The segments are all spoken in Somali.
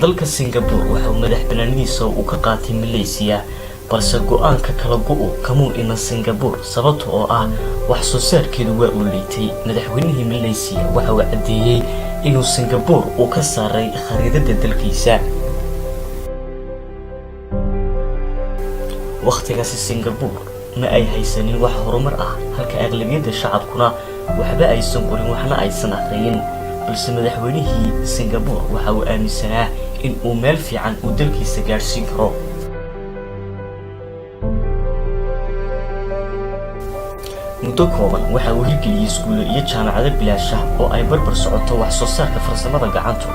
dalka Singapore waxa uu madax banaanidiisa uu ka qaatay Malaysia balse go'aanka kala go'o kamuu ina Singapore sababtoo oo ah wax soo saarkeedu waa uu liitay madaxweynihii Malaysia waxa uu cadeeyay inuu Singapore uu ka saaray khariidada dalkiisa waqtigaasi Singapore ma ay haysanin wax horumar ah halka aqlabiyada shacabkuna waxba aysan qorin waxna aysan aqriyin balse madaxweynihii Singapore waxa uu aaminsanaa in uu meel fiican uu dalkiisa gaarsiin karo muddo kooban waxa uu hirgeliyay iskuulo iyo jaamacado bilaash ah oo ay barbar socoto wax soo saarka farsamada gacanta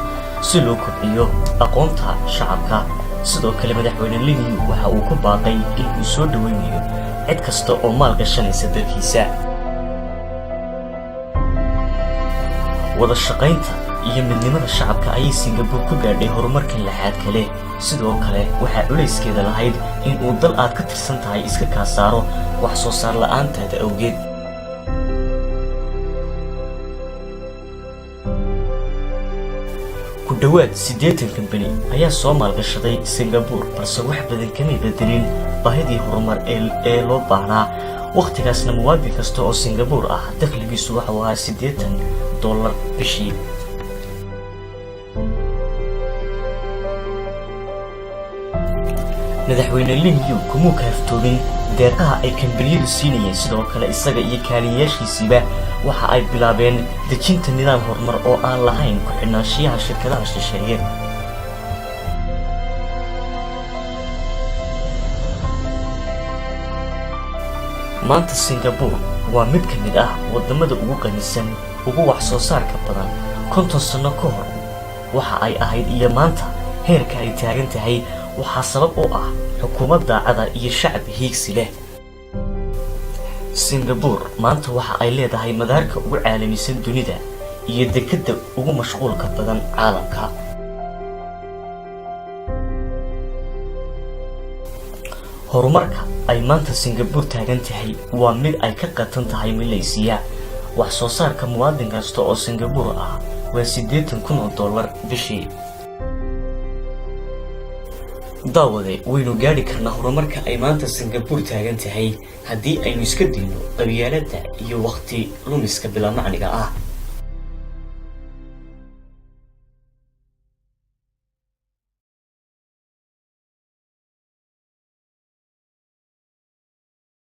si loo kordhiyo aqoonta shacabka sidoo kale madaxweyne Lee waxa uu ku baaqay in uu soo dhaweynayo cid kasta oo maal gashanaysa dalkiisa wada shaqaynta iyo midnimada shacabka ayay Singapore ku gaadhay horumarka laxaad kale sidoo kale waxa culeyskeeda lahayd in uu dal aad ka tirsan tahay iska ka saaro wax soo saar la'aanteeda awgeed ku dhawaad 80 company ayaa soo maalgashaday Singapore balse wax badan kama bedelin baahidii horumar ee loo baahnaa waqtigaasna muwaadin kasta oo Singapore ah dakhligiisu waxa uu ahaa $80 bishii madaxweyne Lee kuma kaaftoobin deeqaha ay kambaniyadu siinayeen sidoo kale isaga iyo kaaliyaashiisiiba waxa ay bilaabeen dejinta nidaam horumar oo aan lahayn ku xidhnaanshiyaha shirkadaha shisheeye maanta Singapore waa mid ka mid ah wadamada ugu qanisan ugu wax soo saarka badan 50 sano ka hor waxa ay ahayd iyo maanta heerka ay taagan tahay waxa sabab u ah xukuumadda daacada iyo shacab hiigsi leh Singapore maanta waxa ay leedahay madaarka ugu caalamisan dunida iyo dekedda ugu mashquulka badan caalamka horumarka ay maanta Singapore taagan tahay waa mid ay ka qatan tahay Malaysia wax soo saarka muwaadin kasta oo Singapore ah waa $80,000 bishii daawade waynu gaari karnaa horumarka ay maanta Singapore taagan tahay haddii aynu iska dayno qabyaaladda iyo waqti lumiska bila macniga ah